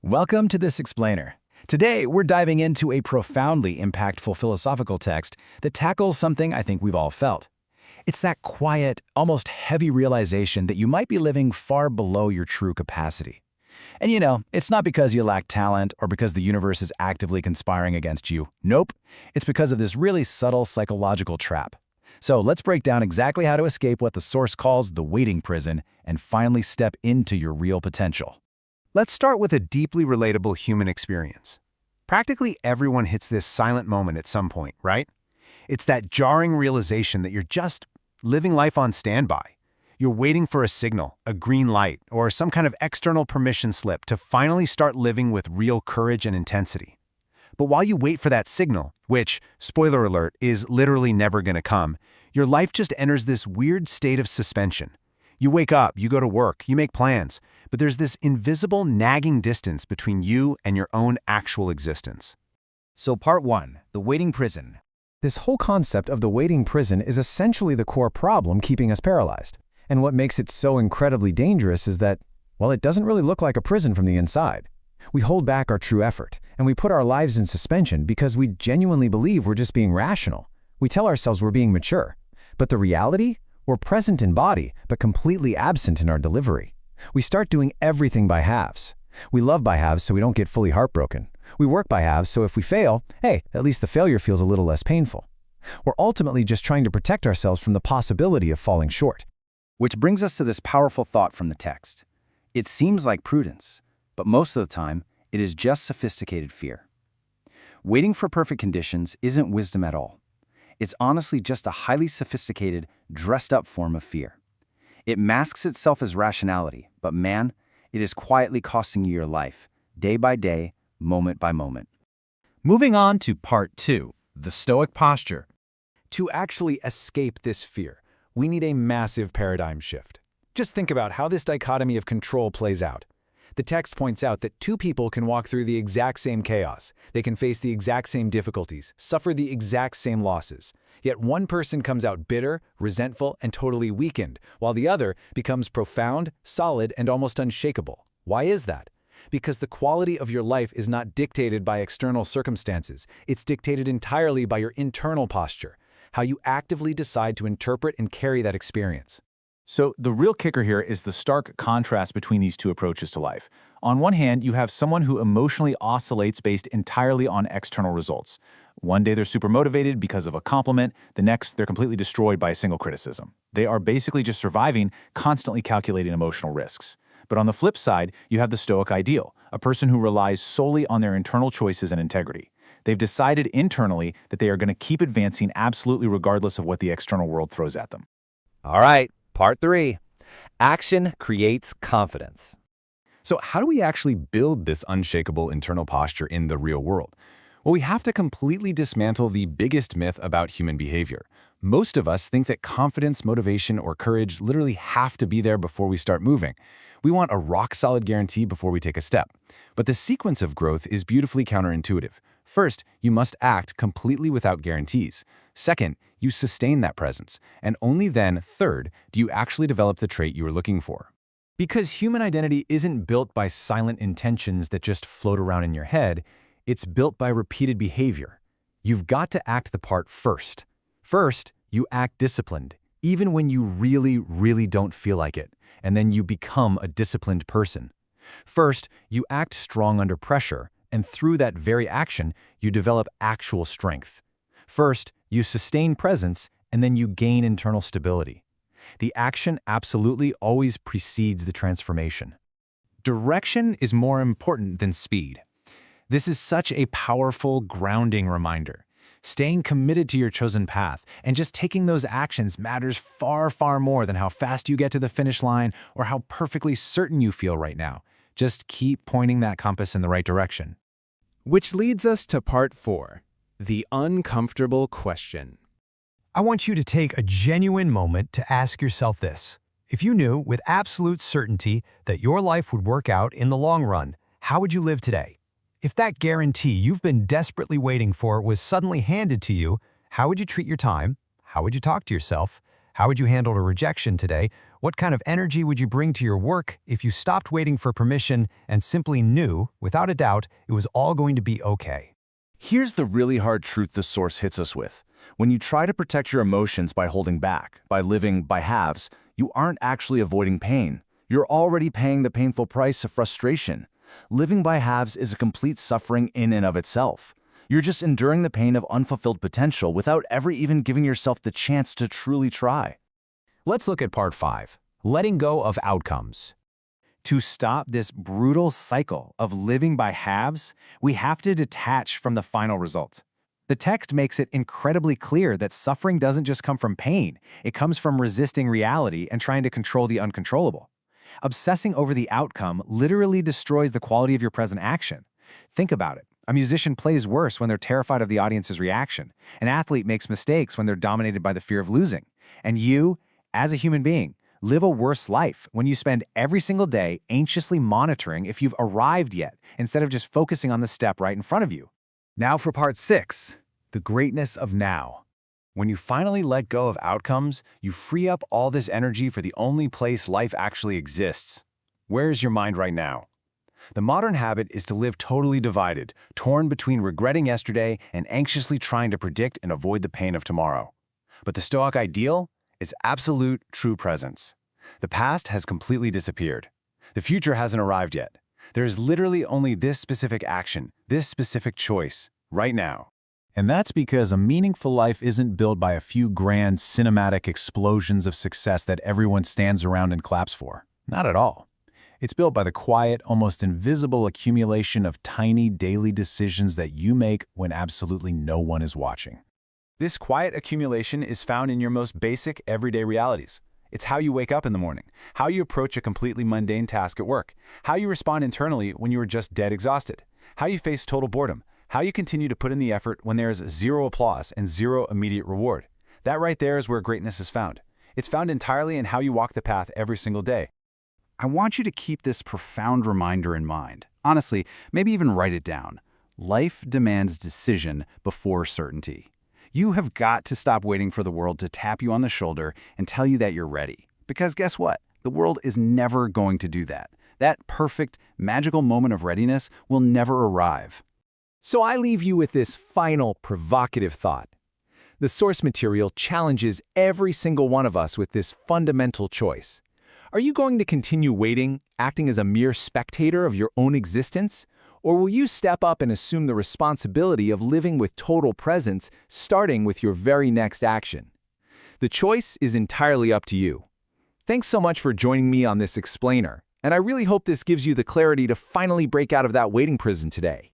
Welcome to This Explainer. Today, we're diving into a profoundly impactful philosophical text that tackles something I think we've all felt. It's that quiet, almost heavy realization that you might be living far below your true capacity. And it's not because you lack talent or because the universe is actively conspiring against you. Nope. It's because of this really subtle psychological trap. So let's break down exactly how to escape what the source calls the waiting prison and finally step into your real potential. Let's start with a deeply relatable human experience. Practically everyone hits this silent moment at some point, right? It's that jarring realization that you're just living life on standby. You're waiting for a signal, a green light, or some kind of external permission slip to finally start living with real courage and intensity. But while you wait for that signal, which, spoiler alert, is literally never going to come, your life just enters this weird state of suspension. You wake up, you go to work, you make plans, but there's this invisible, nagging distance between you and your own actual existence. So part 1, the waiting prison. This whole concept of the waiting prison is essentially the core problem keeping us paralyzed. And what makes it so incredibly dangerous is that, well, it doesn't really look like a prison from the inside. We hold back our true effort, and we put our lives in suspension because we genuinely believe we're just being rational. We tell ourselves we're being mature. But the reality? We're present in body, but completely absent in our delivery. We start doing everything by halves. We love by halves so we don't get fully heartbroken. We work by halves so if we fail, hey, at least the failure feels a little less painful. We're ultimately just trying to protect ourselves from the possibility of falling short. Which brings us to this powerful thought from the text. It seems like prudence, but most of the time, it is just sophisticated fear. Waiting for perfect conditions isn't wisdom at all. It's honestly just a highly sophisticated, dressed-up form of fear. It masks itself as rationality, but man, it is quietly costing you your life, day by day, moment by moment. Moving on to part 2, the Stoic posture. To actually escape this fear, we need a massive paradigm shift. Just think about how this dichotomy of control plays out. The text points out that two people can walk through the exact same chaos. They can face the exact same difficulties, suffer the exact same losses. Yet one person comes out bitter, resentful, and totally weakened, while the other becomes profound, solid, and almost unshakable. Why is that? Because the quality of your life is not dictated by external circumstances. It's dictated entirely by your internal posture, how you actively decide to interpret and carry that experience. So the real kicker here is the stark contrast between these two approaches to life. On one hand, you have someone who emotionally oscillates based entirely on external results. One day they're super motivated because of a compliment, the next they're completely destroyed by a single criticism. They are basically just surviving, constantly calculating emotional risks. But on the flip side, you have the Stoic ideal, a person who relies solely on their internal choices and integrity. They've decided internally that they are going to keep advancing absolutely regardless of what the external world throws at them. All right, part 3. Action creates confidence. So how do we actually build this unshakable internal posture in the real world? Well, we have to completely dismantle the biggest myth about human behavior. Most of us think that confidence, motivation, or courage literally have to be there before we start moving. We want a rock-solid guarantee before we take a step. But the sequence of growth is beautifully counterintuitive. First, you must act completely without guarantees. Second, you sustain that presence. And only then, third, do you actually develop the trait you are looking for. Because human identity isn't built by silent intentions that just float around in your head, it's built by repeated behavior. You've got to act the part first. First, you act disciplined, even when you really, really don't feel like it, and then you become a disciplined person. First, you act strong under pressure, and through that very action, you develop actual strength. First, you sustain presence, and then you gain internal stability. The action absolutely always precedes the transformation. Direction is more important than speed. This is such a powerful, grounding reminder. Staying committed to your chosen path and just taking those actions matters far, far more than how fast you get to the finish line or how perfectly certain you feel right now. Just keep pointing that compass in the right direction. Which leads us to part 4, the uncomfortable question. I want you to take a genuine moment to ask yourself this. If you knew with absolute certainty that your life would work out in the long run, how would you live today? If that guarantee you've been desperately waiting for was suddenly handed to you, how would you treat your time? How would you talk to yourself? How would you handle a rejection today? What kind of energy would you bring to your work if you stopped waiting for permission and simply knew, without a doubt, it was all going to be okay? Here's the really hard truth the source hits us with. When you try to protect your emotions by holding back, by living by halves, you aren't actually avoiding pain. You're already paying the painful price of frustration. Living by halves is a complete suffering in and of itself. You're just enduring the pain of unfulfilled potential without ever even giving yourself the chance to truly try. Let's look at part 5, letting go of outcomes. To stop this brutal cycle of living by halves, we have to detach from the final result. The text makes it incredibly clear that suffering doesn't just come from pain, it comes from resisting reality and trying to control the uncontrollable. Obsessing over the outcome literally destroys the quality of your present action. Think about it. A musician plays worse when they're terrified of the audience's reaction. An athlete makes mistakes when they're dominated by the fear of losing. And you, as a human being, live a worse life when you spend every single day anxiously monitoring if you've arrived yet, instead of just focusing on the step right in front of you. Now for part 6, the greatness of now. When you finally let go of outcomes, you free up all this energy for the only place life actually exists. Where's your mind right now? The modern habit is to live totally divided, torn between regretting yesterday and anxiously trying to predict and avoid the pain of tomorrow. But the Stoic ideal is absolute true presence. The past has completely disappeared. The future hasn't arrived yet. There is literally only this specific action, this specific choice, right now. And that's because a meaningful life isn't built by a few grand cinematic explosions of success that everyone stands around and claps for. Not at all. It's built by the quiet, almost invisible accumulation of tiny daily decisions that you make when absolutely no one is watching. This quiet accumulation is found in your most basic everyday realities. It's how you wake up in the morning, how you approach a completely mundane task at work, how you respond internally when you are just dead exhausted, how you face total boredom, how you continue to put in the effort when there is zero applause and zero immediate reward. That right there is where greatness is found. It's found entirely in how you walk the path every single day. I want you to keep this profound reminder in mind. Honestly, maybe even write it down. Life demands decision before certainty. You have got to stop waiting for the world to tap you on the shoulder and tell you that you're ready. Because guess what? The world is never going to do that. That perfect, magical moment of readiness will never arrive. So I leave you with this final, provocative thought. The source material challenges every single one of us with this fundamental choice. Are you going to continue waiting, acting as a mere spectator of your own existence? Or will you step up and assume the responsibility of living with total presence, starting with your very next action? The choice is entirely up to you. Thanks so much for joining me on this explainer, and I really hope this gives you the clarity to finally break out of that waiting prison today.